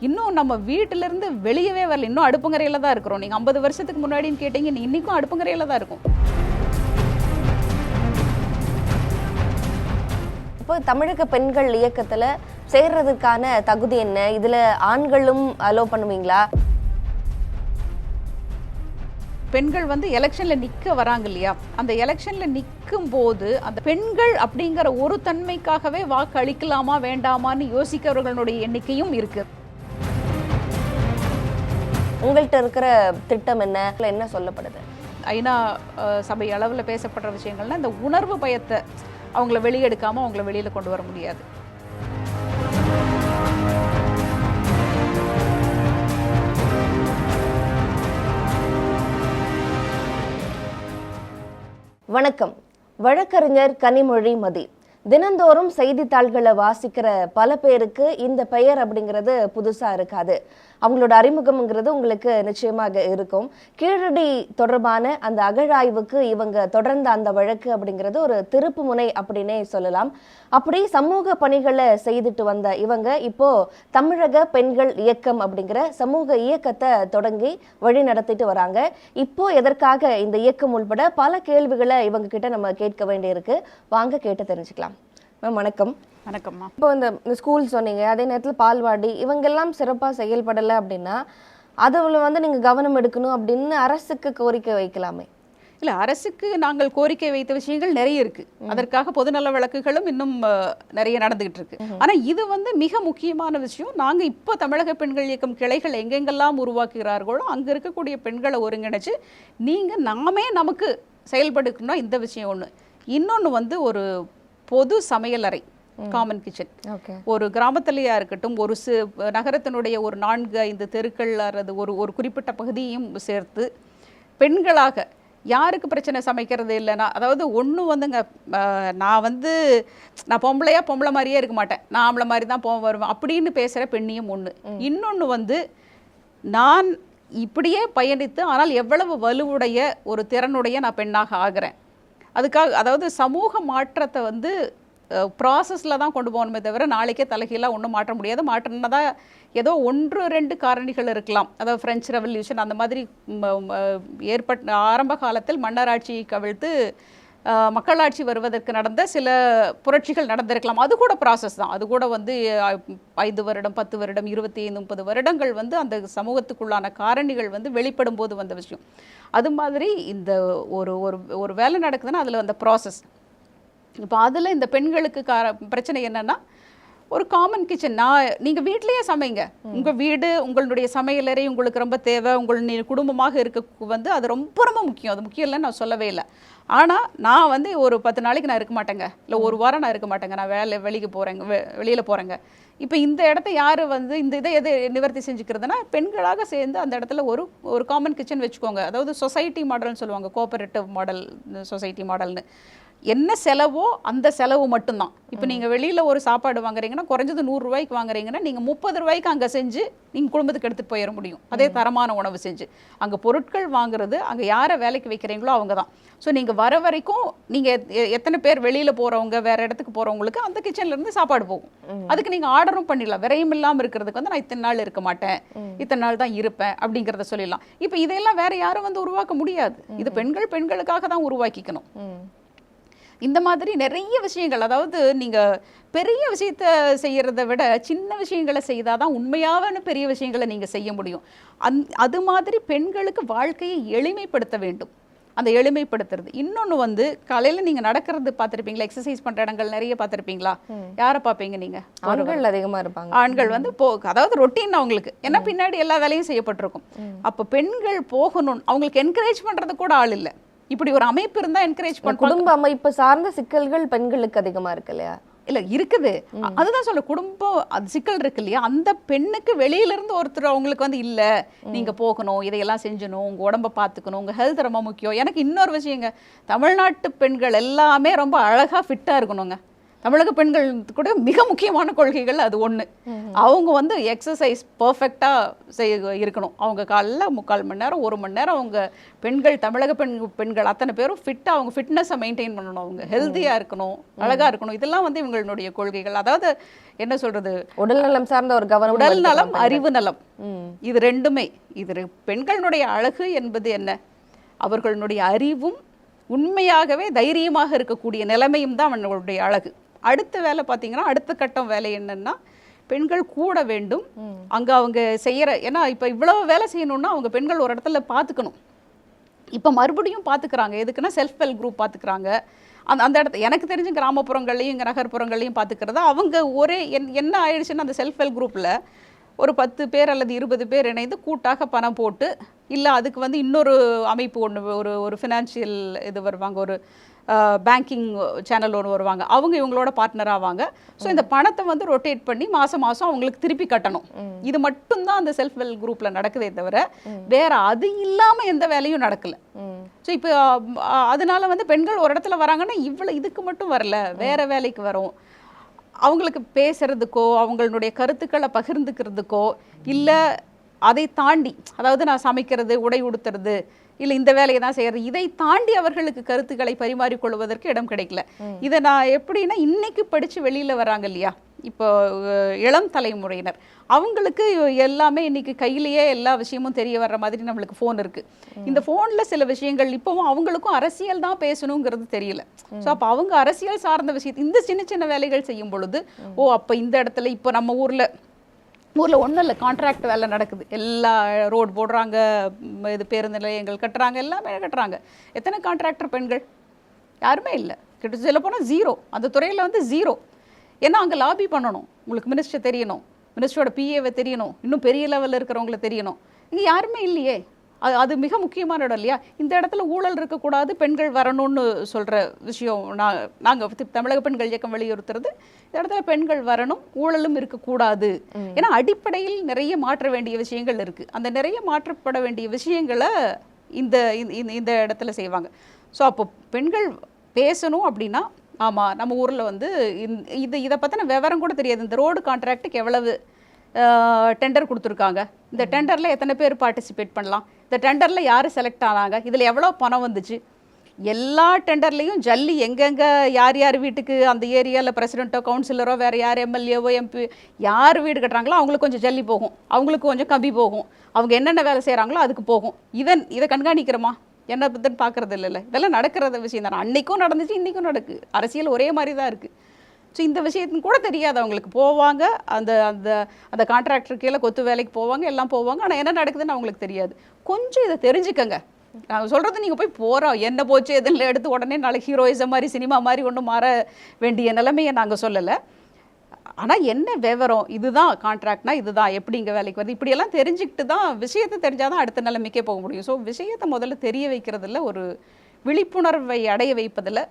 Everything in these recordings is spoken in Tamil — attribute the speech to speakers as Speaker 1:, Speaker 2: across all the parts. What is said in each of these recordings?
Speaker 1: இன்னும் நம்ம வீட்டிலேருந்து வெளியவே வரல, இன்னும் அடுப்புங்கரையில் தான் இருக்கிறோம். நீங்கள் 50 வருஷத்துக்கு முன்னாடின்னு கேட்டீங்க, இன்றைக்கும் அடுப்புங்கரையில் தான் இருக்கும்.
Speaker 2: இப்போ தமிழக பெண்கள் இயக்கத்தில் சேர்றதுக்கான தகுதி என்ன? இதில் ஆண்களும் அலோவ் பண்ணுவீங்களா?
Speaker 1: பெண்கள் வந்து எலெக்ஷனில் நிற்க வராங்க இல்லையா, அந்த எலெக்ஷனில் நிற்கும் போது அந்த பெண்கள் அப்படிங்கிற ஒரு தன்மைக்காகவே வாக்கு அளிக்கலாமா வேண்டாமான்னு யோசிக்கிறவர்களுடைய எண்ணிக்கையும் இருக்குது.
Speaker 2: உங்கள்கிட்ட இருக்கிற திட்டம் என்ன சொல்லப்படுது?
Speaker 1: ஐநா சபை அளவில் பேசப்படுற விஷயங்கள்னா இந்த உணர்வு பயத்தை அவங்கள வெளியெடுக்காமல் அவங்கள வெளியில் கொண்டு வர முடியாது.
Speaker 2: வணக்கம். வழக்கறிஞர் கனிமொழி மதி. தினந்தோறும் செய்தித்தாள்களை வாசிக்கிற பல பேருக்கு இந்த பெயர் அப்படிங்கிறது புதுசா இருக்காது. அவங்களோட அறிமுகம்ங்கிறது உங்களுக்கு நிச்சயமாக இருக்கும். கீழடி தொடர்பான அந்த அகழாய்வுக்கு இவங்க தொடர்ந்த அந்த வழக்கு அப்படிங்கிறது ஒரு திருப்பு முனை அப்படின்னே சொல்லலாம். அப்படி சமூக பணிகளை செய்துட்டு வந்த இவங்க இப்போ தமிழக பெண்கள் இயக்கம் அப்படிங்கிற சமூக இயக்கத்தை தொடங்கி வழி நடத்திட்டு வராங்க. இப்போ எதற்காக இந்த இயக்கம் உள்பட பல கேள்விகளை இவங்க கிட்ட நம்ம கேட்க வேண்டியிருக்கு. வாங்க கேட்டு தெரிஞ்சுக்கலாம். மேம் வணக்கம்.
Speaker 1: வணக்கம்மா.
Speaker 2: இப்போ இந்த ஸ்கூல் சொன்னீங்க, அதே நேரத்தில் பால்வாடி இவங்கெல்லாம் சிறப்பாக செயல்படலை அப்படின்னா அதில் வந்து நீங்கள் கவனம் எடுக்கணும் அப்படின்னு அரசுக்கு கோரிக்கை வைக்கலாமே?
Speaker 1: இல்லை, அரசுக்கு நாங்கள் கோரிக்கை வைத்த விஷயங்கள் நிறைய இருக்குது. அதற்காக பொதுநல வழக்குகளும் இன்னும் நிறைய நடந்துகிட்டு இருக்கு. ஆனால் இது வந்து மிக முக்கியமான விஷயம். நாங்கள் இப்போ தமிழக பெண்கள் இயக்கம் கிளைகள் எங்கெங்கெல்லாம் உருவாக்குகிறார்களோ அங்கே இருக்கக்கூடிய பெண்களை ஒருங்கிணைச்சு நாமே நமக்கு செயல்படுக்கணும். இந்த விஷயம் ஒன்று. இன்னொன்று வந்து ஒரு பொது சமையலறை, காமன் கிச்சன், ஒரு கிராமத்திலேயா இருக்கட்டும், ஒரு நகரத்தினுடைய ஒரு 4-5 தெருக்கள் அல்லது ஒரு குறிப்பிட்ட பகுதியும் சேர்த்து பெண்களாக யாருக்கு பிரச்சனை சமைக்கிறது இல்லைன்னா, அதாவது ஒன்று வந்துங்க, நான் பொம்பளை மாதிரியே இருக்க மாட்டேன், நான் ஆம்பளை மாதிரி தான் வருவேன் அப்படின்னு பேசுகிற பெண்ணியும் ஒன்று. இன்னொன்று வந்து நான் இப்படியே பயணித்து ஆனால் எவ்வளவு வலுவுடைய ஒரு திறனுடைய நான் பெண்ணாக ஆகிறேன். அதுக்காக அதாவது சமூக மாற்றத்தை வந்து ப்ராசஸில் தான் கொண்டு போகணுமே தவிர நாளைக்கே தலைகீழாக ஒன்றும் மாற்ற முடியாது. மாற்றம்னா தான் ஏதோ 1-2 காரணிகள் இருக்கலாம். அதாவது ஃப்ரெஞ்ச் ரெவல்யூஷன் அந்த மாதிரி ஏற்பட்ட ஆரம்ப காலத்தில் மன்னராட்சி கவிழ்த்து மக்களாட்சி வருவதற்கு நடந்த சில புரட்சிகள் நடந்திருக்கலாம். அது கூட ப்ராசஸ் தான். அது கூட வந்து 5 வருடம், 10 வருடம், 25-30 வருடங்கள் வந்து அந்த சமூகத்துக்குள்ளான காரணிகள் வந்து வெளிப்படும் போது வந்த விஷயம். அது மாதிரி இந்த ஒரு வேலை நடக்குதுன்னா அதில் அந்த ப்ராசஸ். இப்போ அதில் இந்த பெண்களுக்கு பிரச்சனை என்னென்னா, ஒரு காமன் கிச்சன், நீங்கள் வீட்லேயே சமைங்க, உங்கள் வீடு உங்களுடைய சமையலறை உங்களுக்கு ரொம்ப தேவை, குடும்பமாக இருக்க வந்து அது ரொம்ப ரொம்ப முக்கியம். அது முக்கியம் இல்லைன்னு நான் சொல்லவே இல்லை. ஆனால் நான் வந்து ஒரு 10 நாளைக்கு நான் இருக்க மாட்டேங்க, இல்லை ஒரு வாரம் நான் இருக்க மாட்டேங்க, நான் வெளியில் போகிறேங்க. இப்போ இந்த இடத்த யார் வந்து இதை எது நிவர்த்தி செஞ்சுக்கிறதுனா, பெண்களாக சேர்ந்து அந்த இடத்துல ஒரு காமன் கிச்சன் வச்சுக்கோங்க. அதாவது சொசைட்டி மாடல்னு சொல்லுவாங்க, கோஆபரேட்டிவ் மாடல், சொசைட்டி மாடல்னு. என்ன செலவோ அந்த செலவு மட்டும்தான். இப்போ நீங்கள் வெளியில் ஒரு சாப்பாடு வாங்குறீங்கன்னா குறைஞ்சது 100 ரூபாய்க்கு வாங்குறீங்கன்னா நீங்கள் 30 ரூபாய்க்கு அங்கே செஞ்சு நீங்கள் குடும்பத்துக்கு எடுத்துகிட்டு போயிட முடியும். அதே தரமான உணவு செஞ்சு அங்கே பொருட்கள் வாங்குறது, அங்கே யாரை வேலைக்கு வைக்கிறீங்களோ அவங்க தான். ஸோ நீங்கள் வர வரைக்கும் நீங்கள் எத்தனை பேர் வெளியில் போகிறவங்க, வேறு இடத்துக்கு போகிறவங்களுக்கு அந்த கிச்சன்லேருந்து சாப்பாடு போகும். அதுக்கு நீங்கள் ஆர்டரும் பண்ணிடலாம். விரையும் இல்லாமல் இருக்கிறதுக்கு வந்து நான் இத்தனை நாள் இருக்க மாட்டேன், இத்தனை நாள் தான் இருப்பேன் அப்படிங்கிறத சொல்லிடலாம். இப்போ இதையெல்லாம் வேறு யாரும் வந்து உருவாக்க முடியாது. இது பெண்களுக்காக தான் உருவாக்கிக்கணும். இந்த மாதிரி நிறைய விஷயங்கள், அதாவது நீங்கள் பெரிய விஷயத்தை செய்கிறத விட சின்ன விஷயங்களை செய்தால் தான் உண்மையான பெரிய விஷயங்களை நீங்கள் செய்ய முடியும். அது மாதிரி பெண்களுக்கு வாழ்க்கையை எளிமைப்படுத்த வேண்டும். அந்த எளிமைப்படுத்துறது. இன்னொன்று வந்து காலையில் நீங்கள் நடக்கிறது பார்த்துருப்பீங்களா, எக்ஸசைஸ் பண்ணுற இடங்கள் நிறைய பார்த்துருப்பீங்களா? யாரை பார்ப்பீங்க நீங்கள்?
Speaker 2: ஆண்கள் அதிகமாக இருப்பாங்க.
Speaker 1: ஆண்கள் வந்து அதாவது ரொட்டீன் அவங்களுக்கு, ஏன்னா பின்னாடி எல்லா வேலையும் செய்யப்பட்டிருக்கும். அப்போ பெண்கள் போகணும், அவங்களுக்கு என்கரேஜ் பண்ணுறது கூட ஆள் இல்லை. இப்படி ஒரு அமைப்பு இருந்தால் என்கரேஜ் பண்ண.
Speaker 2: குடும்ப அமைப்பு சார்ந்த சிக்கல்கள் பெண்களுக்கு அதிகமாக இருக்கு இல்லையா?
Speaker 1: இல்லை இருக்குது, அதுதான் சொல்ல, குடும்பம் அது சிக்கல் இருக்கு இல்லையா? அந்த பெண்ணுக்கு வெளியிலேருந்து ஒருத்தர் அவங்களுக்கு வந்து இல்லை, நீங்கள் போகணும், இதையெல்லாம் செஞ்சணும், உங்கள் உடம்பை பார்த்துக்கணும், உங்கள் ஹெல்த் ரொம்ப முக்கியம். எனக்கு இன்னொரு விஷயங்க, தமிழ்நாட்டு பெண்கள் எல்லாமே ரொம்ப அழகாக ஃபிட்டாக இருக்கணுங்க. தமிழக பெண்கள் கூட மிக முக்கியமான கொள்கைகள் அது ஒன்று. அவங்க வந்து எக்ஸசைஸ் பர்ஃபெக்டாக இருக்கணும். அவங்க காலைல 3/4 மணி நேரம் 1 மணி நேரம் அவங்க பெண்கள், தமிழக பெண்கள் அத்தனை பேரும் ஃபிட்டாக அவங்க ஃபிட்னஸை மெயின்டைன் பண்ணணும், அவங்க ஹெல்த்தியாக இருக்கணும், அழகாக இருக்கணும். இதெல்லாம் வந்து இவங்களுடைய கொள்கைகள். அதாவது என்ன சொல்றது,
Speaker 2: உடல் நலம் சார்ந்த ஒரு கவனம்,
Speaker 1: உடல் நலம், அறிவு நலம், இது ரெண்டுமே. இது பெண்களுடைய அழகு என்பது என்ன, அவர்களுடைய அறிவும் உண்மையாகவே தைரியமாக இருக்கக்கூடிய நிலைமையும் தான் அவங்களுடைய அழகு. அடுத்த வேலை பார்த்தீங்கன்னா, அடுத்த கட்டம் வேலை என்னன்னா, பெண்கள் கூட வேண்டும் அங்கே அவங்க செய்கிற. ஏன்னா இப்போ இவ்வளோ வேலை செய்யணும்னா அவங்க பெண்கள் ஒரு இடத்துல பார்த்துக்கணும். இப்போ மறுபடியும் பார்த்துக்கிறாங்க. எதுக்குன்னா செல்ஃப் ஹெல்ப் குரூப் பார்த்துக்கிறாங்க. அந்த இடத்த எனக்கு தெரிஞ்சு கிராமப்புறங்கள்லையும் இங்கே நகர்ப்புறங்கள்லையும் பார்த்துக்கிறத அவங்க ஒரே என்ன ஆயிடுச்சுன்னா, அந்த செல்ஃப் ஹெல்ப் குரூப்பில் ஒரு 10 பேர் அல்லது 20 பேர் இணைந்து கூட்டாக பணம் போட்டு, இல்லை அதுக்கு வந்து இன்னொரு அமைப்பு ஒன்று, ஒரு ஃபினான்ஷியல் இது வருவாங்க, ஒரு பேங்கிங் சேனல் ஒன்று வருவாங்க, அவங்க இவங்களோட பார்ட்னர் ஆவாங்க. ஸோ இந்த பணத்தை வந்து ரொட்டேட் பண்ணி மாதம் அவங்களுக்கு திருப்பி கட்டணும். இது மட்டும்தான் அந்த செல்ஃப் ஹெல்ப் குரூப்பில் நடக்குதே தவிர வேற அது இல்லாமல் எந்த வேலையும் நடக்கலை. ஸோ இப்போ அதனால வந்து பெண்கள் ஒரு இடத்துல வராங்கன்னா இவ்வளோ இதுக்கு மட்டும் வரல, வேற வேலைக்கு வரும். அவங்களுக்கு பேசுறதுக்கோ அவங்களுடைய கருத்துக்களை பகிர்ந்துக்கிறதுக்கோ, இல்லை அதை தாண்டி, அதாவது நான் சமைக்கிறது, உடை உடுத்துறது, இல்லை இந்த வேலையை தான் செய்யறது, இதை தாண்டி அவர்களுக்கு கருத்துக்களை பரிமாறிக்கொள்வதற்கு இடம் கிடைக்கல. இதை நான் எப்படின்னா, இன்னைக்கு படித்து வெளியில் வராங்க இல்லையா, இப்போ இளம் தலைமுறையினர், அவங்களுக்கு எல்லாமே இன்னைக்கு கையிலேயே எல்லா விஷயமும் தெரிய வர்ற மாதிரி நம்மளுக்கு ஃபோன் இருக்குது. இந்த ஃபோனில் சில விஷயங்கள் இப்போவும் அவங்களுக்கும் அரசியல் தான் பேசணுங்கிறது தெரியல. ஸோ அப்போ அவங்க அரசியல் சார்ந்த விஷயத்தை இந்த சின்ன சின்ன வேலைகள் செய்யும் பொழுது, ஓ அப்போ இந்த இடத்துல இப்போ நம்ம ஊரில் ஒன்றும் இல்லை, கான்ட்ராக்ட் வேலை நடக்குது, எல்லா ரோடு போடுறாங்க, இது பேருந்து நிலையங்கள் கட்டுறாங்க, எல்லாமே கட்டுறாங்க. எத்தனை கான்ட்ராக்டர் பெண்கள்? யாருமே இல்லை. கிட்ட சொல்ல போனால் 0. அந்த துறையில் வந்து 0. ஏன்னா அங்கே லாபி பண்ணணும், உங்களுக்கு மினிஸ்டர் தெரியணும், மினிஸ்டரோட பிஏவை தெரியணும், இன்னும் பெரிய லெவலில் இருக்கிறவங்கள தெரியணும். இங்கே யாருமே இல்லையே. அது மிக முக்கியமான இடம் இல்லையா. இந்த இடத்துல ஊழல் இருக்கக்கூடாது, பெண்கள் வரணும்னு சொல்கிற விஷயம் நாங்கள் தமிழக பெண்கள் இயக்கம் வலியுறுத்துறது. இந்த இடத்துல பெண்கள் வரணும், ஊழலும் இருக்கக்கூடாது. ஏன்னா அடிப்படையில் நிறைய மாற்ற வேண்டிய விஷயங்கள் இருக்குது. அந்த நிறைய மாற்றப்பட வேண்டிய விஷயங்களை இந்த இடத்துல செய்வாங்க. ஸோ அப்போ பெண்கள் பேசணும் அப்படின்னா, ஆமாம் நம்ம ஊரில் வந்து இதை பற்றின விவரம் கூட தெரியாது. இந்த ரோடு கான்ட்ராக்டுக்கு எவ்வளவு டெண்டர் கொடுத்துருக்காங்க, இந்த டெண்டரில் எத்தனை பேர் பார்ட்டிசிபேட் பண்ணலாம், இந்த டெண்டரில் யார் செலக்ட் ஆனாங்க, இதில் எவ்வளோ பணம் வந்துச்சு, எல்லா டெண்டர்லேயும் ஜல்லி எங்கெங்கே யார் யார் வீட்டுக்கு அந்த ஏரியாவில் பிரசிடெண்ட்டோ கவுன்சிலரோ வேறு யார் எம்எல்ஏவோ எம்பி யார் வீடு கட்டுறாங்களோ அவங்களுக்கு கொஞ்சம் ஜல்லி போகும், அவங்களுக்கு கொஞ்சம் கம்பி போகும், அவங்க என்னென்ன வேலை செய்கிறாங்களோ அதுக்கு போகும். இதை கண்காணிக்கிறோமா, என்ன பற்றின்னு பார்க்குறது இல்லைல்ல. இதெல்லாம் நடக்கிறத விஷயம் தானே. அன்றைக்கும் நடந்துச்சு, இன்றைக்கும் நடக்குது. அரசியல் ஒரே மாதிரி தான் இருக்குது. ஸோ இந்த விஷயத்துன்னு கூட தெரியாது அவங்களுக்கு. போவாங்க, அந்த அந்த அந்த கான்ட்ராக்டர் கீழே கொத்து வேலைக்கு போவாங்க, எல்லாம் போவாங்க. ஆனால் என்ன நடக்குதுன்னு அவங்களுக்கு தெரியாது. கொஞ்சம் இதை தெரிஞ்சுக்கங்க. நான் சொல்கிறது நீங்கள் போய் போகிறோம் என்ன போச்சு எதில் எடுத்து உடனே நாளைக்கு ஹீரோயிசம் மாதிரி சினிமா மாதிரி ஒன்றும் மாற வேண்டிய நிலைமையை நாங்கள் சொல்லலை. ஆனால் என்ன விவரம், இதுதான் கான்ட்ராக்ட்னா இதுதான், எப்படி இங்கே வேலைக்கு வருது, இப்படியெல்லாம் தெரிஞ்சுக்கிட்டு தான், விஷயத்தை தெரிஞ்சால் தான் அடுத்த நிலைமைக்கே போக முடியும். ஸோ விஷயத்தை முதல்ல தெரிய வைக்கிறதுல, ஒரு விழிப்புணர்வை அடைய வைப்பதில்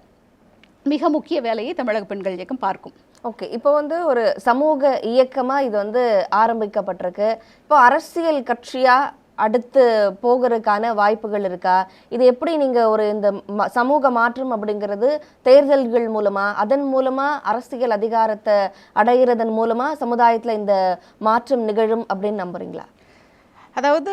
Speaker 1: மிக முக்கிய வேலையை தமிழக பெண்கள் இயக்கம் பார்க்கும்.
Speaker 2: ஓகே, இப்போ வந்து ஒரு சமூக இயக்கமாக இது வந்து ஆரம்பிக்கப்பட்டிருக்கு. இப்போ அரசியல் கட்சியாக அடுத்து போகிறதுக்கான வாய்ப்புகள் இருக்கா? இது எப்படி நீங்கள் ஒரு இந்த சமூக மாற்றம் அப்படிங்கிறது தேர்தல்கள் மூலமாக, அதன் மூலமாக அரசியல் அதிகாரத்தை அடைகிறதன் மூலமாக சமுதாயத்தில் இந்த மாற்றம் நிகழும் அப்படின்னு நம்புறீங்களா?
Speaker 1: அதாவது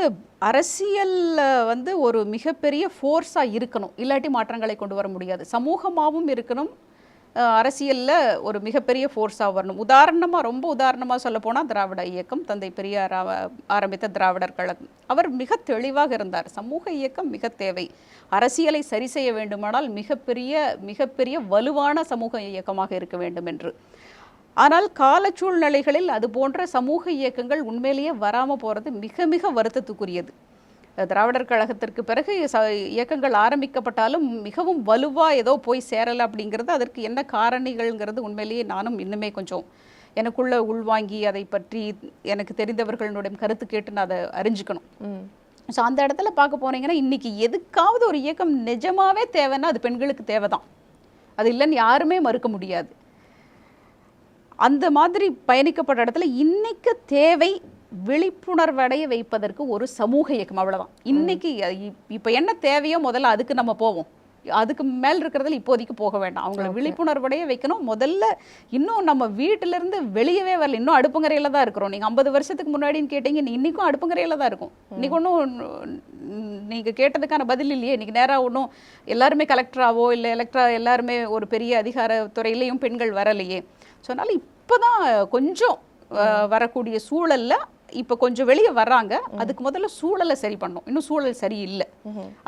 Speaker 1: அரசியலில் வந்து ஒரு மிகப்பெரிய ஃபோர்ஸாக இருக்கணும், இல்லாட்டி மாற்றங்களை கொண்டு வர முடியாது. சமூகமாகவும் இருக்கணும், அரசியலில் ஒரு மிகப்பெரிய ஃபோர்ஸாக வரணும். ரொம்ப உதாரணமாக சொல்ல போனால் திராவிட இயக்கம், தந்தை பெரியார் ஆரம்பித்த திராவிடர் கழகம், அவர் மிக தெளிவாக இருந்தார். சமூக இயக்கம் மிக தேவை, அரசியலை சரி செய்ய வேண்டுமானால் மிகப்பெரிய வலுவான சமூக இயக்கமாக இருக்க வேண்டும் என்று. ஆனால் கால சூழ்நிலைகளில் அது போன்ற சமூக இயக்கங்கள் உண்மையிலேயே வராமல் போகிறது மிக மிக வருத்தத்துக்குரியது. திராவிடர் கழகத்திற்கு பிறகு இயக்கங்கள் ஆரம்பிக்கப்பட்டாலும் மிகவும் வலுவாக ஏதோ போய் சேரலை அப்படிங்கிறது, அதற்கு என்ன காரணிகள்ங்கிறது உண்மையிலேயே நானும் இன்னுமே கொஞ்சம் எனக்குள்ள உள்வாங்கி அதை பற்றி எனக்கு தெரிந்தவர்களுடைய கருத்து கேட்டு நான் அதை அறிஞ்சிக்கணும். ஸோ அந்த இடத்துல பார்க்க போனீங்கன்னா, இன்றைக்கி எதுக்காவது ஒரு இயக்கம் நிஜமாகவே தேவைன்னா அது பெண்களுக்கு தேவை தான், அது இல்லைன்னு யாருமே மறுக்க முடியாது. அந்த மாதிரி பயணிக்கப்பட்ட இடத்துல இன்னைக்கு தேவை விழிப்புணர்வடைய வைப்பதற்கு ஒரு சமூக இயக்கம், அவ்வளோதான். இன்னைக்கு இப்போ என்ன தேவையோ முதல்ல அதுக்கு நம்ம போவோம். அதுக்கு மேல் இருக்கிறதுல இப்போதைக்கு போக வேண்டாம். அவங்கள விழிப்புணர்வடைய வைக்கணும். முதல்ல இன்னும் நம்ம வீட்டுல இருந்து வெளியவே வரல, இன்னும் அடுப்புங்கரையில தான் இருக்கிறோம். நீங்க 50 வருஷத்துக்கு முன்னாடின்னு கேட்டீங்க, இன்னைக்கும் அடுப்புங்கரையில தான் இருக்கும். இன்னைக்கு ஒன்றும் நீங்க கேட்டதுக்கான பதில் இல்லையே. இன்னைக்கு நேரா ஒன்றும் எல்லாருமே கலெக்டராவோ இல்லை எல்லாருமே ஒரு பெரிய அதிகார துறையிலையும் பெண்கள் வரலையே. ஸோ அதனால இப்போதான் கொஞ்சம் வரக்கூடிய சூழல்ல இப்போ கொஞ்சம் வெளியே வர்றாங்க. அதுக்கு முதல்ல சூழலை சரி பண்ணும். இன்னும் சூழல் சரியில்லை.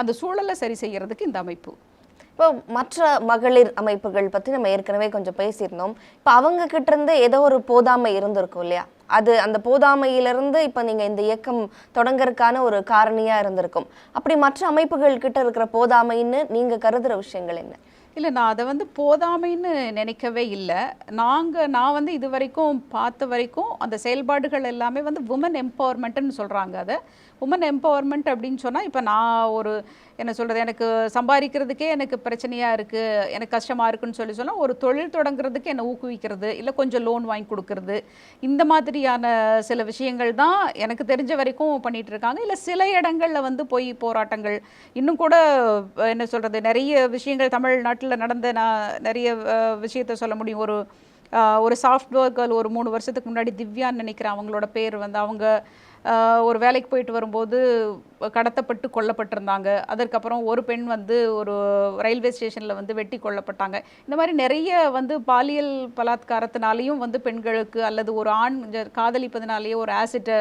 Speaker 1: அந்த சூழலை சரி செய்யறதுக்கு இந்த அமைப்பு.
Speaker 2: இப்போ மற்ற மகளிர் அமைப்புகள் பற்றி நம்ம ஏற்கனவே கொஞ்சம் பேசியிருந்தோம். இப்போ அவங்க கிட்ட இருந்து ஏதோ ஒரு போதாமை இருந்திருக்கும் இல்லையா? அது அந்த போதாமையிலிருந்து இப்போ நீங்கள் இந்த இயக்கம் தொடங்கறதுக்கான ஒரு காரணியாக இருந்திருக்கும். அப்படி மற்ற அமைப்புகள் கிட்ட இருக்கிற போதாமைன்னு நீங்கள் கருதுகிற விஷயங்கள் என்ன?
Speaker 1: இல்லை, நான் அதை வந்து போதாமைன்னு நினைக்கவே இல்லை. நான் வந்து இது வரைக்கும் பார்த்த வரைக்கும் அந்த செயல்பாடுகள் எல்லாமே வந்து உமன் எம்பவர்மெண்ட்டுன்னு சொல்கிறாங்க. அதை உமன் எம்பவர்மெண்ட் அப்படின்னு சொன்னால், இப்போ நான் ஒரு என்ன சொல்கிறது, எனக்கு சம்பாதிக்கிறதுக்கே எனக்கு பிரச்சனையாக இருக்குது, எனக்கு கஷ்டமாக இருக்குன்னு சொன்னால் ஒரு தொழில் தொடங்குறதுக்கு என்னை ஊக்குவிக்கிறது, இல்லை கொஞ்சம் லோன் வாங்கி கொடுக்கறது, இந்த மாதிரியான சில விஷயங்கள் தான் எனக்கு தெரிஞ்ச வரைக்கும் பண்ணிகிட்டு இருக்காங்க. இல்லை சில இடங்களில் வந்து போய் போராட்டங்கள் இன்னும் கூட என்ன சொல்கிறது, நிறைய விஷயங்கள் தமிழ்நாட்டில் நடந்த நான் நிறைய விஷயத்த சொல்ல முடியும். ஒரு சாஃப்ட்வேர் கேர்ள் ஒரு 3 வருஷத்துக்கு முன்னாடி திவ்யான்னு நினைக்கிறேன் அவங்களோட பேர் வந்து, அவங்க ஒரு வேலைக்கு போயிட்டு வரும்போது கடத்தப்பட்டு கொல்லப்பட்டிருந்தாங்க. அதற்கப்புறம் ஒரு பெண் வந்து ஒரு ரயில்வே ஸ்டேஷனில் வந்து வெட்டி கொல்லப்பட்டாங்க. இந்த மாதிரி நிறைய வந்து பாலியல் பலாத்காரத்தினாலேயும் வந்து பெண்களுக்கு அல்லது ஒரு ஆண் காதலிப்பதனாலேயே ஒரு ஆசிட்டை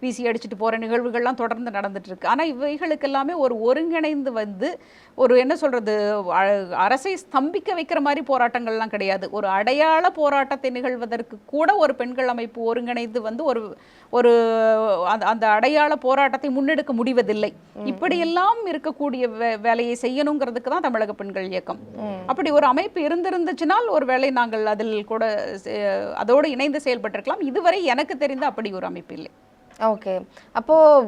Speaker 1: வீசி அடிச்சுட்டு போகிற நிகழ்வுகள்லாம் தொடர்ந்து நடந்துட்டுருக்கு. ஆனால் இவைகளுக்கு எல்லாமே ஒரு ஒருங்கிணைந்து வந்து ஒரு என்ன சொல்கிறது, அரசை ஸ்தம்பிக்க வைக்கிற மாதிரி போராட்டங்கள்லாம் கிடையாது. ஒரு அடையாள போராட்டத்தை நிகழ்வதற்கு கூட ஒரு பெண்கள் அமைப்பு ஒருங்கிணைந்து வந்து ஒரு அந்த அடையாள போராட்டத்தை முன்னெடுக்க முடிவதில்லை. இப்படியெல்லாம் இருக்கக்கூடிய வேலையை செய்யணுங்கிறதுக்கு தான் தமிழக பெண்கள் இயக்கம். அப்படி ஒரு அமைப்பு இருந்திருந்துச்சுனால் ஒரு வேளை நாங்கள் அதில் கூட அதோடு இணைந்து செயல்பட்டிருக்கலாம். இதுவரை எனக்கு தெரிந்த அப்படி ஒரு அமைப்பு இல்லை.
Speaker 2: ஓகே. அப்போது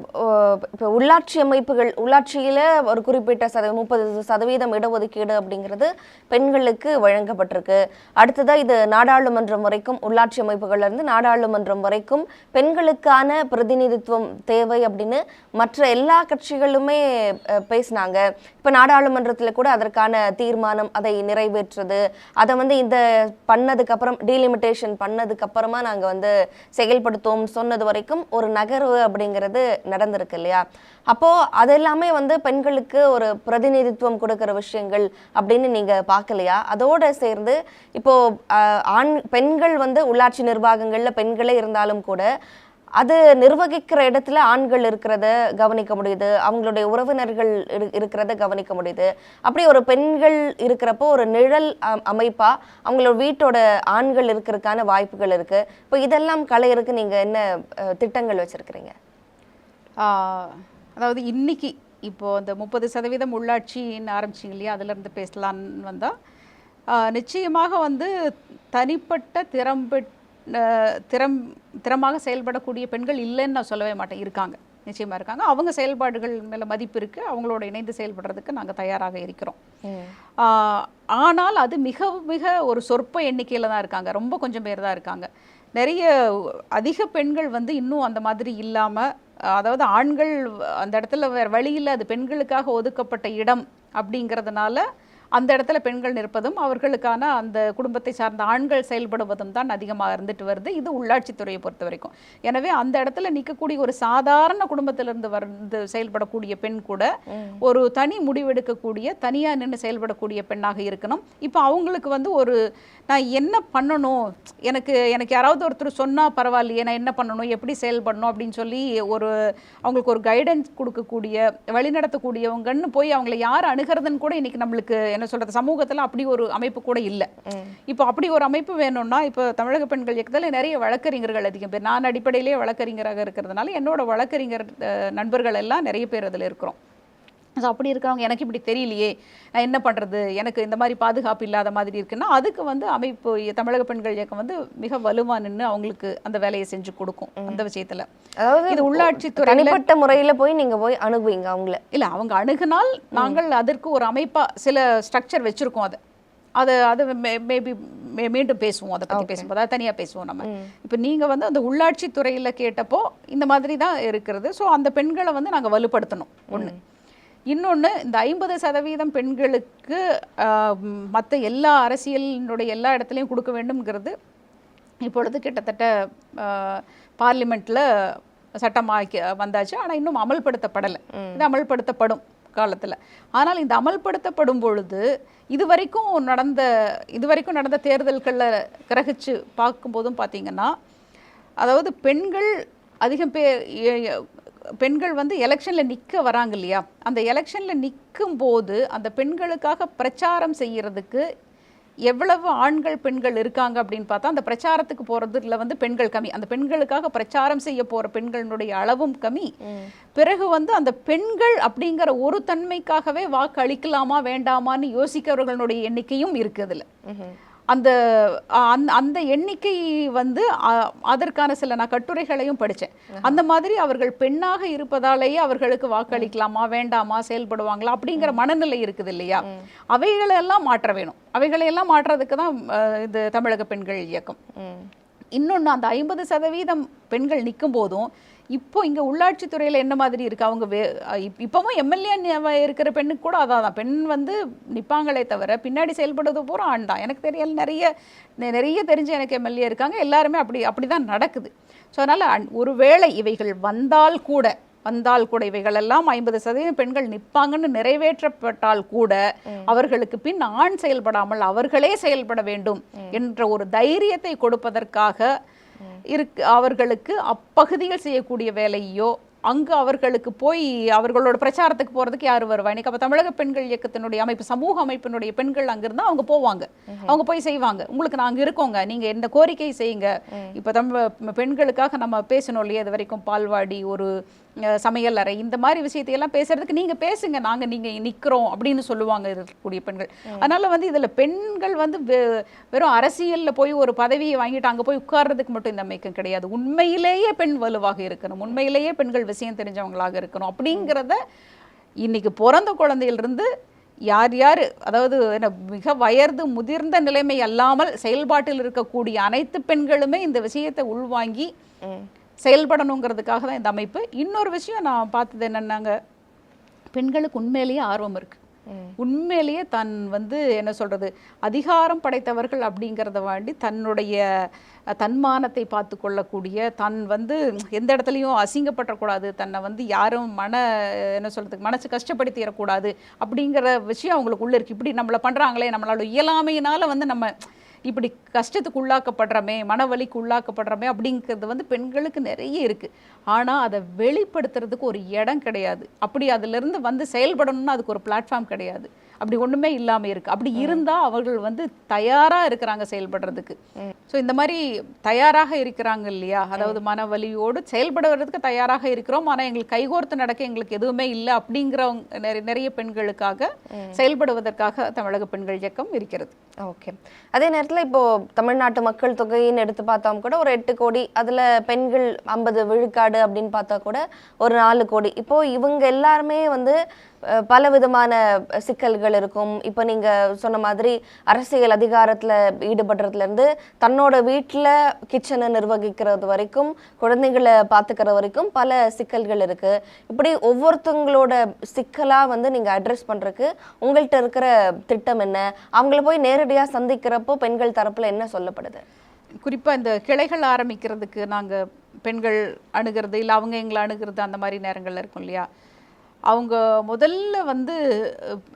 Speaker 2: இப்போ உள்ளாட்சி அமைப்புகள், உள்ளாட்சியில் ஒரு குறிப்பிட்ட 30% இடஒதுக்கீடு அப்படிங்கிறது பெண்களுக்கு வழங்கப்பட்டிருக்கு. அடுத்ததாக இது நாடாளுமன்றம் வரைக்கும், உள்ளாட்சி அமைப்புகள்லேருந்து நாடாளுமன்றம் வரைக்கும் பெண்களுக்கான பிரதிநிதித்துவம் தேவை அப்படின்னு மற்ற எல்லா கட்சிகளுமே பேசினாங்க. இப்போ நாடாளுமன்றத்தில் கூட அதற்கான தீர்மானம், அதை நிறைவேற்றுறது, அதை வந்து இந்த பண்ணதுக்கப்புறம் டீலிமிட்டேஷன் பண்ணதுக்கப்புறமா நாங்கள் வந்து செயல்படுத்துவோம்னு சொன்னது வரைக்கும் ஒரு நகர்வு அப்படிங்கிறது நடந்திருக்கு இல்லையா? அப்போ அதெல்லாமே வந்து பெண்களுக்கு ஒரு பிரதிநிதித்துவம் கொடுக்கிற விஷயங்கள் அப்படின்னு நீங்க பார்க்கலையா? அதோட சேர்ந்து இப்போ பெண்கள் வந்து உள்ளாட்சி நிர்வாகங்கள்ல பெண்களே இருந்தாலும் கூட அது நிர்வகிக்கிற இடத்துல ஆண்கள் இருக்கிறத கவனிக்க முடியுது, அவங்களுடைய உறவினர்கள் இருக்கிறத கவனிக்க முடியுது. அப்படி ஒரு பெண்கள் இருக்கிறப்போ ஒரு நிழல் அமைப்பா அவங்களோட வீட்டோட ஆண்கள் இருக்கிறதுக்கான வாய்ப்புகள் இருக்கு. இப்போ இதெல்லாம் களையறதுக்கு நீங்க என்ன திட்டங்கள் வச்சிருக்கிறீங்க?
Speaker 1: அதாவது இன்னைக்கு இப்போ அந்த 30% உள்ளாட்சின்னு ஆரம்பிச்சிங்க இல்லையா, அதுலேருந்து பேசலான்னு வந்தால் நிச்சயமாக வந்து தனிப்பட்ட திறமாக செயல்படக்கூடிய பெண்கள் இல்லைன்னு நான் சொல்லவே மாட்டேன். இருக்காங்க, நிச்சயமாக இருக்காங்க. அவங்க செயல்பாடுகள் மேலே மதிப்பு இருக்குது, அவங்களோட இணைந்து செயல்படுறதுக்கு நாங்கள் தயாராக இருக்கிறோம். ஆனால் அது மிக மிக ஒரு சொற்ப எண்ணிக்கையில் தான் இருக்காங்க, ரொம்ப கொஞ்சம் பேர் தான் இருக்காங்க. நிறைய அதிக பெண்கள் வந்து இன்னும் அந்த மாதிரி இல்லாமல், அதாவது ஆண்கள் அந்த இடத்துல வேறு வழியில் அது பெண்களுக்காக ஒதுக்கப்பட்ட இடம் அப்படிங்கிறதுனால அந்த இடத்துல பெண்கள் நிற்பதும் அவர்களுக்கான அந்த குடும்பத்தை சார்ந்த ஆண்கள் செயல்படுவதும் தான் அதிகமாக இருந்துட்டு வருது. இது உள்ளாட்சித்துறையை பொறுத்த வரைக்கும். எனவே அந்த இடத்துல நிற்கக்கூடிய ஒரு சாதாரண குடும்பத்திலிருந்து வந்து செயல்படக்கூடிய பெண் கூட ஒரு தனி முடிவெடுக்கக்கூடிய, தனியாக நின்று செயல்படக்கூடிய பெண்ணாக இருக்கணும். இப்போ அவங்களுக்கு வந்து நான் என்ன பண்ணணும், எனக்கு யாராவது ஒருத்தர் சொன்னால் பரவாயில்லையே, நான் என்ன பண்ணணும், எப்படி செயல்படணும் அப்படின்னு சொல்லி அவங்களுக்கு ஒரு கைடன்ஸ் கொடுக்கக்கூடிய, வழிநடத்தக்கூடியவங்கன்னு போய் அவங்களை யார் அணுகிறதுன்னு கூட இன்னைக்கு நம்மளுக்கு என்ன சொல்றது, சமூகத்தில் அப்படி ஒரு அமைப்பு கூட இல்லை. இப்போ அப்படி ஒரு அமைப்பு வேணும்னா, இப்போ தமிழக பெண்கள் இயக்கத்தில் நிறைய வழக்கறிஞர்கள் அதிகம் பேர், நான் அடிப்படையிலேயே வழக்கறிஞராக இருக்கிறதுனால என்னோட வழக்கறிஞர் நண்பர்கள் எல்லாம் நிறைய பேர் அதில் இருக்கிறோம். ஸோ அப்படி இருக்கிறவங்க எனக்கு இப்படி தெரியலையே, நான் என்ன பண்ணுறது, எனக்கு இந்த மாதிரி பாதுகாப்பு இல்லாத மாதிரி இருக்குன்னா அதுக்கு வந்து அமைப்பு தமிழக பெண்கள் இயக்கம் வந்து மிக வலுவாக நின்று அவங்களுக்கு அந்த வேலையை செஞ்சு கொடுக்கும். அந்த விஷயத்தில்
Speaker 2: அதாவது
Speaker 1: இது உள்ளாட்சித்துறை
Speaker 2: தனிப்பட்ட முறையில் நீங்கள் போய் அணுகுவீங்க அவங்கள?
Speaker 1: இல்லை, அவங்க அணுகுனால் நாங்கள் அதற்கு ஒரு அமைப்பாக சில ஸ்ட்ரக்சர் வச்சுருக்கோம். அது மேபி மீண்டும் பேசுவோம், அதை பற்றி பேசும்போது அதை தனியாக பேசுவோம் நம்ம. இப்போ நீங்கள் வந்து அந்த உள்ளாட்சி துறையில் கேட்டப்போ இந்த மாதிரி தான் இருக்கிறது. ஸோ அந்த பெண்களை வந்து நாங்கள் வலுப்படுத்தணும் ஒன்று. இன்னொன்று, இந்த 50% பெண்களுக்கு மற்ற எல்லா அரசியலினுடைய எல்லா இடத்துலையும் கொடுக்க வேண்டும்ங்கிறது இப்பொழுது கிட்டத்தட்ட பார்லிமெண்ட்டில் சட்டமாக்கி வந்தாச்சு. ஆனால் இன்னும் அமல்படுத்தப்படலை. இது அமல்படுத்தப்படும் காலத்தில். ஆனால் இந்த அமல்படுத்தப்படும் பொழுது இதுவரைக்கும் நடந்த தேர்தல்களில் கிரகிச்சு பார்க்கும்போதும் பார்த்தீங்கன்னா, அதாவது பெண்கள் வந்து எலெக்ஷனில் நிற்க வராங்க இல்லையா, அந்த எலெக்ஷனில் நிற்கும் போது அந்த பெண்களுக்காக பிரச்சாரம் செய்யறதுக்கு எவ்வளவு ஆண்கள் பெண்கள் இருக்காங்க அப்படின்னு பார்த்தா, அந்த பிரச்சாரத்துக்கு போகிறதுல வந்து பெண்கள் கம்மி. அந்த பெண்களுக்காக பிரச்சாரம் செய்ய போகிற பெண்களுடைய அளவும் கம்மி. பிறகு வந்து அந்த பெண்கள் அப்படிங்கிற ஒரு தன்மைக்காகவே வாக்கு அளிக்கலாமா வேண்டாமான்னு யோசிக்கிறவர்களுடைய எண்ணிக்கையும் இருக்குது அதில். அந்த எண்ணிக்கை வந்து அதற்கான நான் கட்டுரைகளையும் படித்தேன். அந்த மாதிரி அவர்கள் பெண்ணாக இருப்பதாலேயே அவர்களுக்கு வாக்களிக்கலாமா வேண்டாமா, செயல்படுவாங்களா அப்படிங்கிற மனநிலை இருக்குது இல்லையா, அவைகளெல்லாம் மாற்ற வேணும். அவைகளையெல்லாம் மாற்றுறதுக்கு தான் இது தமிழக பெண்கள் இயக்கம். இன்னொன்று, அந்த 50% பெண்கள் நிற்கும் போதும் இப்போ இங்கே உள்ளாட்சித்துறையில் என்ன மாதிரி இருக்குது, அவங்க இப்போவும் எம்எல்ஏ இருக்கிற பெண்ணுக்கு கூட அதான் பெண் வந்து நிற்பாங்களே தவிர பின்னாடி செயல்படுறது பூரா ஆண் தான். எனக்கு தெரியல, நிறைய தெரிஞ்ச எனக்கு எம்எல்ஏ இருக்காங்க, எல்லாருமே அப்படி தான் நடக்குது. ஸோ அதனால் ஒருவேளை இவைகள் வந்தால் கூட இவைகளெல்லாம் 50% பெண்கள் நிற்பாங்கன்னு நிறைவேற்றப்பட்டால் கூட அவர்களுக்கு பின் ஆண் செயல்படாமல் அவர்களே செயல்பட வேண்டும் என்ற ஒரு தைரியத்தை கொடுப்பதற்காக அவர்களுக்கு அப்பகுதியில் செய்யக்கூடிய வேலையோ, அங்கு அவர்களுக்கு போய் அவர்களோட பிரச்சாரத்துக்கு போகிறதுக்கு யார் வருவா? இன்னைக்கு அப்போ தமிழக பெண்கள் இயக்கத்தினுடைய அமைப்பு, சமூக அமைப்பினுடைய பெண்கள் அங்கிருந்தால் அவங்க போவாங்க, அவங்க போய் செய்வாங்க. உங்களுக்கு நாங்கள் இருக்கோங்க, நீங்கள் எந்த கோரிக்கை செய்யுங்க. இப்போ பெண்களுக்காக நம்ம பேசணும் இல்லையா, இது வரைக்கும் பால்வாடி, ஒரு சமையல் அறை, இந்த மாதிரி விஷயத்தையெல்லாம் பேசுறதுக்கு நீங்கள் பேசுங்க, நீங்கள் நிற்கிறோம் அப்படின்னு சொல்லுவாங்க இருக்கக்கூடிய பெண்கள். அதனால் வந்து இதில் பெண்கள் வந்து வெறும் அரசியலில் போய் ஒரு பதவியை வாங்கிட்டு அங்கே போய் உட்கார்றதுக்கு மட்டும் இந்த அமைக்கம் கிடையாது. உண்மையிலேயே பெண் வலுவாக இருக்கணும், உண்மையிலேயே பெண்கள் விஷயம் தெரிஞ்சவங்களாக இருக்கணும் அப்படிங்கிறத இன்னைக்கு பிறந்த குழந்தையிலிருந்து யார் அதாவது மிக வயது முதிர்ந்த நிலைமை அல்லாமல் செயல்பாட்டில் இருக்கக்கூடிய அனைத்து பெண்களுமே இந்த விஷயத்தை உள்வாங்கி செயல்படணுங்கிறதுக்காக தான் இந்த அமைப்பு. இன்னொரு விஷயம் நான் பார்த்தது என்னன்னாங்க, பெண்களுக்கு உண்மையிலேயே ஆர்வம் இருக்கு. உண்மையிலேயே தன் வந்து என்ன சொல்றது, அதிகாரம் படைத்தவர்கள் அப்படிங்கிறத வாண்டி தன்னுடைய தன்மானத்தை பார்த்து கொள்ளக்கூடிய, தன் வந்து எந்த இடத்துலையும் அசிங்கப்படக்கூடாது, தன்னை வந்து யாரும் மனசு கஷ்டப்படுத்திடக்கூடாது அப்படிங்கிற விஷயம் அவங்களுக்கு உள்ள இருக்கு. இப்படி நம்மளை பண்றாங்களே, நம்மளோட இயலாமையினால வந்து நம்ம இப்படி கஷ்டத்துக்கு உள்ளாக்கப்படுறோமே, மனவலிக்கு உள்ளாக்கப்படுறோமே அப்படிங்கிறது வந்து பெண்களுக்கு நிறைய இருக்குது. ஆனால் அதை வெளிப்படுத்துறதுக்கு ஒரு இடம் கிடையாது. அப்படி அதிலிருந்து வந்து செயல்படணும்னா அதுக்கு ஒரு பிளாட்ஃபார்ம் கிடையாது. அப்படி ஒன்றுமே இல்லாமல் இருக்குது. அப்படி இருந்தால் அவர்கள் வந்து தயாராக இருக்கிறாங்க செயல்படுறதுக்கு. ஸோ இந்த மாதிரி தயாராக இருக்கிறாங்க இல்லையா, அதாவது மனவலியோடு செயல்படுறதுக்கு தயாராக இருக்கிறோம், ஆனால் எங்களுக்கு கைகோர்த்து நடக்க எங்களுக்கு எதுவுமே இல்லை அப்படிங்கிறவங்க நிறைய பெண்களுக்காக செயல்படுவதற்காக தமிழக பெண்கள் இயக்கம் இருக்கிறது.
Speaker 2: ஓகே. அதே நேரத்தில் இப்போ தமிழ்நாட்டு மக்கள் தொகைன்னு எடுத்து பார்த்தோம் கூட ஒரு 8 கோடி, அதில் பெண்கள் 50 விழுக்காடு அப்படின்னு பார்த்தா கூட ஒரு 4 கோடி. இப்போ இவங்க எல்லாருமே வந்து பல விதமான சிக்கல்கள் இருக்கும். இப்போ நீங்கள் சொன்ன மாதிரி அரசியல் அதிகாரத்தில் ஈடுபடுறதுலேருந்து தன்னோட வீட்டில் கிச்சனை நிர்வகிக்கிறது வரைக்கும், குழந்தைகளை பார்த்துக்கிற வரைக்கும் பல சிக்கல்கள் இருக்குது. இப்படி ஒவ்வொருத்தவங்களோட சிக்கலாக வந்து நீங்கள் அட்ரஸ் பண்ணுறதுக்கு உங்கள்கிட்ட இருக்கிற திட்டம் என்ன? அவங்கள போய் நேரடியாக சந்திக்கிறப்போ பெண்கள் தரப்பில் என்ன சொல்லப்படுது?
Speaker 1: குறிப்பாக இந்த கிளைகள் ஆரம்பிக்கிறதுக்கு நாங்கள் பெண்கள் அணுகிறது இல்லை அவங்க எங்களை அணுகிறது அந்த மாதிரி நேரங்கள்ல இருக்கும் இல்லையா, அவங்க முதல்ல வந்து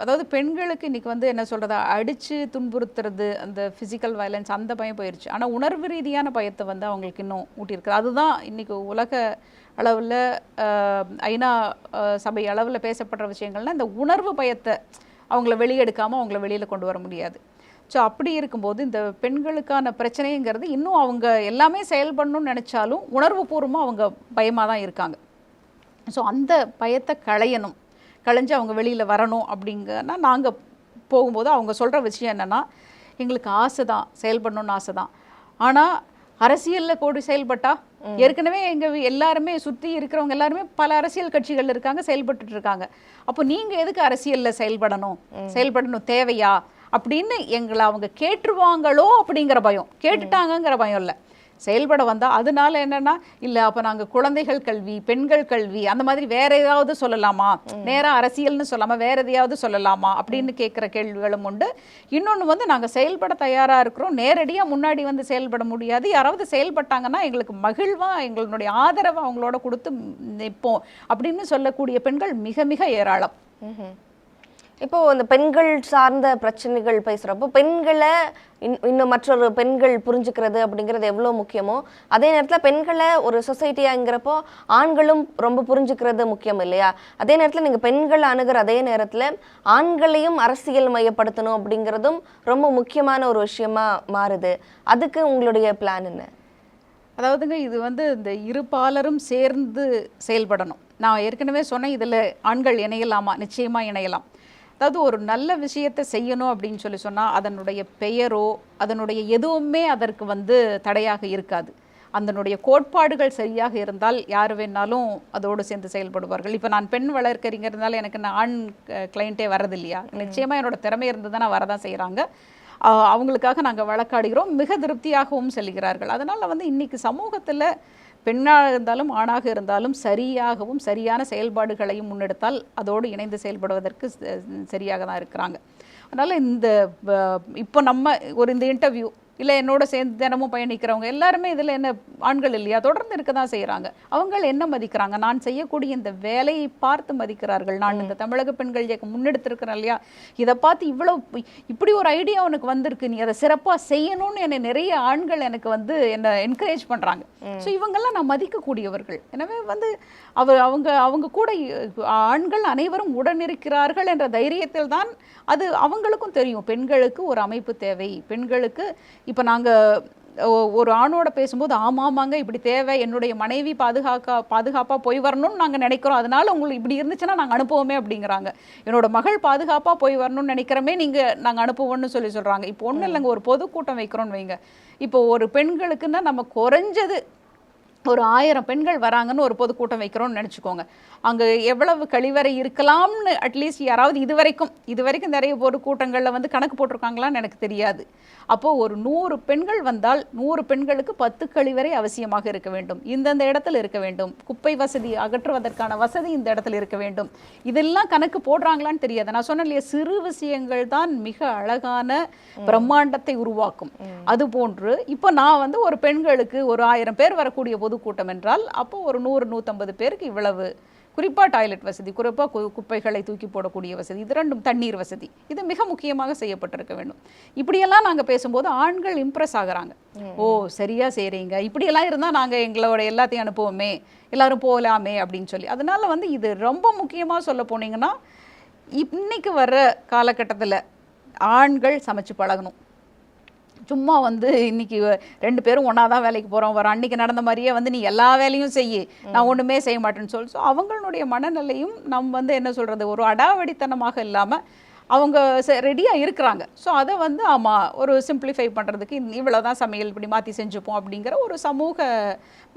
Speaker 1: அதாவது பெண்களுக்கு இன்றைக்கி வந்து என்ன சொல்கிறது, அடித்து துன்புறுத்துறது, அந்த ஃபிசிக்கல் வயலன்ஸ் அந்த பயம் போயிடுச்சு. ஆனால் உணர்வு ரீதியான பயத்தை வந்து அவங்களுக்கு இன்னும் ஊட்டியிருக்கு. அதுதான் இன்றைக்கி உலக அளவில் ஐநா சபை அளவில் பேசப்படுற விஷயங்கள்னால் இந்த உணர்வு பயத்தை அவங்கள வெளியெடுக்காமல் அவங்கள வெளியில் கொண்டு வர முடியாது. ஸோ அப்படி இருக்கும்போது இந்த பெண்களுக்கான பிரச்சனைங்கிறது இன்னும் அவங்க எல்லாமே செயல்படணும்னு நினச்சாலும் உணர்வு பூர்வமாக அவங்க பயமாக தான் இருக்காங்க. ஸோ அந்த பயத்தை களைஞ்சு அவங்க வெளியில் வரணும் அப்படிங்கன்னா நாங்கள் போகும்போது அவங்க சொல்கிற விஷயம் என்னென்னா, எங்களுக்கு ஆசை தான், செயல்படணும்னு ஆசை தான், ஆனால் அரசியலில் கூடி செயல்பட்டால் ஏற்கனவே எங்கள் எல்லாருமே சுற்றி இருக்கிறவங்க எல்லாருமே பல அரசியல் கட்சிகள் இருக்காங்க, செயல்பட்டு இருக்காங்க. அப்போ நீங்கள் எதுக்கு அரசியலில் செயல்படணும் தேவையா அப்படின்னு எங்களை அவங்க கேட்டுருவாங்களோ அப்படிங்கிற பயம், கேட்டுட்டாங்கங்கிற பயம் இல்லை, செயல்பட வந்தால் அதனால என்னன்னா இல்லை அப்போ நாங்கள் குழந்தைகள் கல்வி, பெண்கள் கல்வி அந்த மாதிரி வேற ஏதாவது சொல்லலாமா, நேராக அரசியல்னு சொல்லாமல் வேற எதையாவது சொல்லலாமா அப்படின்னு கேட்குற கேள்விகளும் உண்டு. இன்னொன்று வந்து நாங்கள் செயல்பட தயாராக இருக்கிறோம், நேரடியாக முன்னாடி வந்து செயல்பட முடியாது, யாராவது செயல்பட்டாங்கன்னா எங்களுக்கு மகிழ்வாக எங்களுடைய ஆதரவை அவங்களோட கொடுத்து நிற்போம் அப்படின்னு சொல்லக்கூடிய பெண்கள் மிக மிக ஏராளம்.
Speaker 2: இப்போ இந்த பெண்கள் சார்ந்த பிரச்சனைகள் பேசுகிறப்போ பெண்களை இன்னும் மற்றொரு பெண்கள் புரிஞ்சுக்கிறது அப்படிங்கிறது எவ்வளோ முக்கியமோ அதே நேரத்தில் பெண்களை ஒரு சொசைட்டியாங்கிறப்போ ஆண்களும் ரொம்ப புரிஞ்சுக்கிறது முக்கியம் இல்லையா? அதே நேரத்தில் நீங்கள் பெண்களை அணுகிற அதே நேரத்தில் ஆண்களையும் அரசியல் மையப்படுத்தணும் அப்படிங்கிறதும் ரொம்ப முக்கியமான ஒரு விஷயமா மாறுது. அதுக்கு உங்களுடைய பிளான் என்ன?
Speaker 1: அதாவதுங்க இது வந்து இந்த இருபாலரும் சேர்ந்து செயல்படணும். நான் ஏற்கனவே சொன்னேன், இதில் ஆண்கள் இணையலாமா? நிச்சயமாக இணையலாம். அதாவது ஒரு நல்ல விஷயத்தை செய்யணும் அப்படின்னு சொன்னால் அதனுடைய பெயரோ அதனுடைய எதுவுமே அதற்கு வந்து தடையாக இருக்காது. அதனுடைய கோட்பாடுகள் சரியாக இருந்தால் யார் வேணாலும் அதோடு சேர்ந்து செயல்படுவார்கள். இப்போ நான் பெண் வளர்க்கறிங்கிறதுனால எனக்கு நான் ஆண் கிளைண்ட்டே வரது இல்லையா? நிச்சயமாக என்னோட திறமை இருந்து தான் வரதான் செய்கிறாங்க. அவங்களுக்காக நாங்கள் வழக்காடுகிறோம், மிக திருப்தியாகவும் செல்கிறார்கள். அதனால் வந்து இன்றைக்கி சமூகத்தில் பெண்ணாக இருந்தாலும் ஆணாக இருந்தாலும் சரியாகவும் சரியான செயல்பாடுகளையும் முன்னெடுத்தால் அதோடு இணைந்து செயல்படுவதற்கு சரியாக தான் இருக்கிறாங்க. அதனால் இப்போ நம்ம இந்த இன்டர்வியூ இல்லை என்னோட சேர்ந்து தினமும் பயணிக்கிறவங்க எல்லாருமே இதில் என்ன ஆண்கள் இல்லையா? தொடர்ந்து இருக்க தான் செய்கிறாங்க. அவங்க என்ன மதிக்கிறாங்க? நான் செய்யக்கூடிய இந்த வேலையை பார்த்து மதிக்கிறார்கள். நான் இந்த தமிழக பெண்கள் இயக்கம் முன்னெடுத்திருக்கிறேன் இல்லையா, இதை பார்த்து இப்படி ஒரு ஐடியா உனக்கு வந்திருக்கு, நீ அதை சிறப்பாக செய்யணும்னு என்னை நிறைய ஆண்கள் எனக்கு வந்து என்னை என்கரேஜ் பண்ணுறாங்க. ஸோ இவங்கெல்லாம் நான் மதிக்கக்கூடியவர்கள். எனவே வந்து அவங்க கூட ஆண்கள் அனைவரும் உடனிருக்கிறார்கள் என்ற தைரியத்தில் தான் அது அவங்களுக்கும் தெரியும் பெண்களுக்கு ஒரு அமைப்பு தேவை. பெண்களுக்கு இப்போ நாங்கள் ஒரு ஆணோட பேசும்போது ஆமாங்க இப்படி தேவை, என்னுடைய மனைவி பாதுகாப்பாக போய் வரணும்னு நாங்கள் நினைக்கிறோம், அதனால உங்களுக்கு இப்படி இருந்துச்சுன்னா நாங்கள் அனுப்புவோமே அப்படிங்கிறாங்க. என்னோட மகள் பாதுகாப்பாக போய் வரணும்னு நினைக்கிறோமே நாங்கள் அனுப்புவோம்னு சொல்கிறாங்க. இப்போ ஒன்றும் இல்லைங்க, ஒரு பொதுக்கூட்டம் வைக்கிறோன்னு வைங்க, இப்போ ஒரு பெண்களுக்குன்னா நம்ம குறைஞ்சது ஒரு 1000 பெண்கள் வராங்கன்னு ஒரு பொதுக்கூட்டம் வைக்கிறோம்னு நினச்சிக்கோங்க. அங்கே எவ்வளவு கழிவறை இருக்கலாம்னு அட்லீஸ்ட் யாராவது இதுவரைக்கும் நிறைய பொதுக்கூட்டங்களில் வந்து கணக்கு போட்டிருக்காங்களான்னு எனக்கு தெரியாது. அப்போது ஒரு 100 பெண்கள் வந்தால் 100 பெண்களுக்கு 10 கழிவறை அவசியமாக இருக்க வேண்டும், இந்தந்த இடத்துல இருக்க வேண்டும், குப்பை வசதி அகற்றுவதற்கான வசதி இந்த இடத்துல இருக்க வேண்டும். இதெல்லாம் கணக்கு போடுறாங்களான்னு தெரியாது. நான் சொன்ன இல்லையா, சிறு விஷயங்கள் தான் மிக அழகான பிரம்மாண்டத்தை உருவாக்கும். அதுபோன்று இப்போ நான் வந்து ஒரு பெண்களுக்கு ஒரு 1000 பேர் வரக்கூடிய பொதுக்கூட்டம் என்றால் அப்போ ஒரு 100-150 பேருக்கு இவ்வளவு, குறிப்பாக டாய்லெட் வசதி, குறிப்பாக குப்பைகளை தூக்கி போடக்கூடிய வசதி, இது ரெண்டும், தண்ணீர் வசதி, இது மிக முக்கியமாக செய்யப்பட்டிருக்க வேண்டும். இப்படியெல்லாம் நாங்கள் பேசும்போது ஆண்கள் இம்ப்ரெஸ் ஆகுறாங்க. ஓ சரியா செய்கிறீங்க, இப்படியெல்லாம் இருந்தால் நாங்கள் எங்களோட எல்லாத்தையும் அனுப்புவோமே, எல்லாரும் போகலாமே அப்படின்னு சொல்லி. அதனால வந்து இது ரொம்ப முக்கியமாக சொல்ல போனீங்கன்னா இன்னைக்கு வர்ற காலகட்டத்தில் ஆண்கள் சமைச்சு பழகணும். சும்மா வந்து இன்னைக்கு 2 பேரும் ஒன்றா தான் வேலைக்கு போகிறோம் வரோம், அன்றைக்கி நடந்த மாதிரியே வந்து நீ எல்லா வேலையும் செய்ய, நான் ஒன்றுமே செய்ய மாட்டேன்னு சொல்லி. ஸோ அவங்களுடைய மனநிலையும் நம்ம வந்து என்ன சொல்கிறது, ஒரு அடாவடித்தனமாக இல்லாமல் அவங்க ரெடியாக இருக்கிறாங்க. ஸோ அதை வந்து ஆமாம் ஒரு சிம்பிளிஃபை பண்ணுறதுக்கு இவ்வளோ தான் சமையல் இப்படி மாற்றி செஞ்சுப்போம் அப்படிங்கிற ஒரு சமூக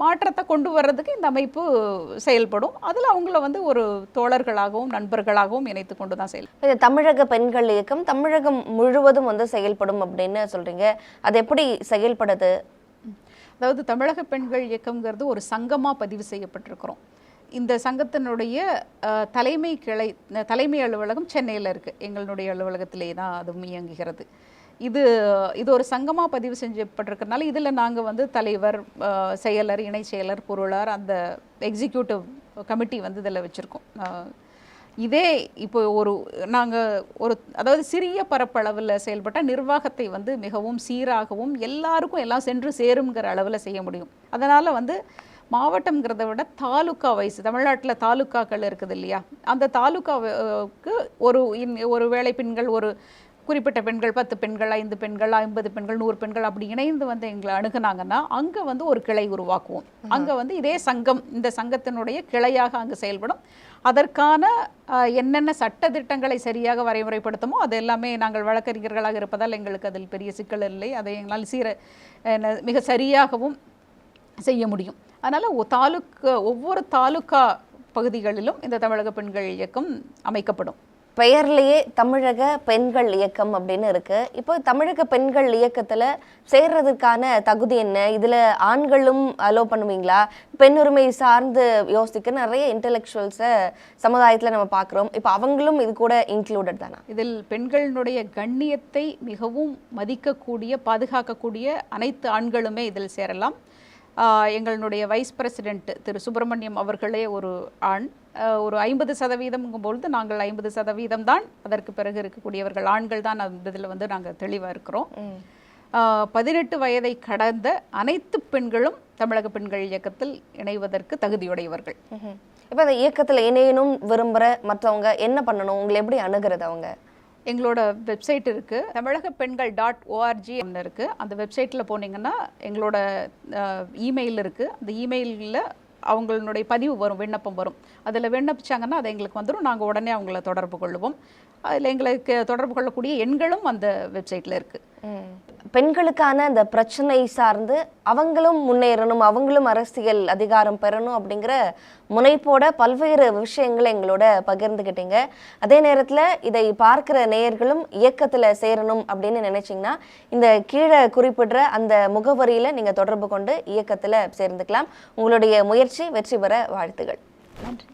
Speaker 1: மாற்றத்தை கொண்டு வர்றதுக்கு இந்த அமைப்பு செயல்படும். அதில் அவங்கள வந்து ஒரு தோழர்களாகவும் நண்பர்களாகவும் இணைத்து கொண்டு தான் செயல்படும்.
Speaker 2: இது தமிழக பெண்கள் இயக்கம் தமிழகம் முழுவதும் வந்து செயல்படும் அப்படின்னு சொல்கிறீங்க, அது எப்படி செயல்படுது?
Speaker 1: அதாவது தமிழக பெண்கள் இயக்கம்ங்கிறது ஒரு சங்கமாக பதிவு செய்யப்பட்டிருக்கிறோம். இந்த சங்கத்தினுடைய தலைமை அலுவலகம் சென்னையில் இருக்குது. எங்களுடைய அலுவலகத்திலே தான் அதுவும் இயங்குகிறது. இது ஒரு சங்கமாக பதிவு செஞ்சப்பட்டிருக்கிறதுனால இதில் நாங்கள் வந்து தலைவர், செயலர், இணை செயலர், பொருளாளர், அந்த எக்ஸிக்யூட்டிவ் கமிட்டி வந்து இதில் வச்சுருக்கோம். இதே இப்போ நாங்கள் அதாவது சிறிய பரப்பளவில் செயல்பட்ட நிர்வாகத்தை வந்து மிகவும் சீராகவும் எல்லாருக்கும் எல்லாம் சென்று சேருங்கிற அளவில் செய்ய முடியும். அதனால் வந்து மாவட்டம்ங்கிறத விட தாலுக்கா வைஸ், தமிழ்நாட்டில் தாலுக்காக்கள் இருக்குது இல்லையா, அந்த தாலுக்காவுக்கு ஒரு வேளை பெண்கள், ஒரு குறிப்பிட்ட பெண்கள் 10 பெண்கள், 5 பெண்கள், 50 பெண்கள், 100 பெண்கள் அப்படி இணைந்து வந்து எங்களை அணுகுனாங்கன்னா அங்கே வந்து ஒரு கிளை உருவாக்குவோம். அங்கே வந்து இதே சங்கம், இந்த சங்கத்தினுடைய கிளையாக அங்கே செயல்படும். அதற்கான என்னென்ன சட்டத்திட்டங்களை சரியாக வரைமுறைப்படுத்தமோ அது எல்லாமே, நாங்கள் வழக்கறிஞர்களாக இருப்பதால் எங்களுக்கு அதில் பெரிய சிக்கல் இல்லை, அதை எங்களால் மிக சரியாகவும் செய்ய முடியும். அதனால் ஒவ்வொரு தாலுக்கா பகுதிகளிலும் இந்த தமிழக பெண்கள் இயக்கம் அமைக்கப்படும்.
Speaker 2: பெயர்லயே தமிழக பெண்கள் இயக்கம் அப்படின்னு இருக்கு. இப்போ தமிழக பெண்கள் இயக்கத்துல சேர்றதுக்கான தகுதி என்ன? இதுல ஆண்களும் அலோ பண்ணுவீங்களா? பெண் உரிமை சார்ந்து யோசிக்க நிறைய இன்டெலெக்சுவல்ஸை சமுதாயத்துல நம்ம பார்க்குறோம். இப்போ அவங்களும் இது கூட இன்க்ளூடட் தானா?
Speaker 1: இதில் பெண்களினுடைய கண்ணியத்தை மிகவும் மதிக்கக்கூடிய, பாதுகாக்கக்கூடிய அனைத்து ஆண்களுமே இதில் சேரலாம். எங்களுடைய வைஸ் பிரசிடென்ட் திரு சுப்பிரமணியம் அவர்களே ஒரு ஆண். ஒரு 50%ங்கும்பொழுது நாங்கள் 50% தான், அதற்கு பிறகு இருக்கக்கூடியவர்கள் ஆண்கள் தான். அந்த இதில் வந்து நாங்கள் தெளிவாக இருக்கிறோம். 18 வயதை கடந்த அனைத்து பெண்களும் தமிழக பெண்கள் இயக்கத்தில் இணைவதற்கு தகுதியுடையவர்கள்.
Speaker 2: இப்போ அந்த இயக்கத்தில் இணையணும் விரும்புகிற மற்றவங்க என்ன பண்ணணும்? உங்களை எப்படி அணுகிறது அவங்க?
Speaker 1: எங்களோட வெப்சைட் இருக்குது, தமிழக பெண்கள் .org ஒன்று இருக்குது. அந்த வெப்சைட்டில் போனீங்கன்னா எங்களோட இமெயில் இருக்குது. அந்த இமெயிலில் அவங்களுடைய பதிவு வரும், விண்ணப்பம் வரும். அதில் விண்ணப்பிச்சாங்கன்னா அது எங்களுக்கு வந்துடும். நாங்கள் உடனே அவங்கள தொடர்பு கொள்ளுவோம். அதில் எங்களுக்கு தொடர்பு கொள்ளக்கூடிய எண்களும் அந்த வெப்சைட்டில் இருக்குது.
Speaker 2: பெண்களுக்கான அந்த பிரச்சனை சார்ந்து அவங்களும் முன்னேறணும், அவங்களும் அரசியல் அதிகாரம் பெறணும் அப்படிங்கிற முனைப்போட பல்வேறு விஷயங்களை எங்களோட பகிர்ந்துக்கிட்டீங்க. அதே நேரத்தில் இதை பார்க்குற நேயர்களும் இயக்கத்தில் சேரணும் அப்படின்னு நினைச்சிங்கன்னா இந்த கீழே குறிப்பிடுற அந்த முகவரியில் நீங்கள் தொடர்பு கொண்டு இயக்கத்தில் சேர்ந்துக்கலாம். உங்களுடைய முயற்சி வெற்றி பெற வாழ்த்துகள்.
Speaker 1: நன்றி.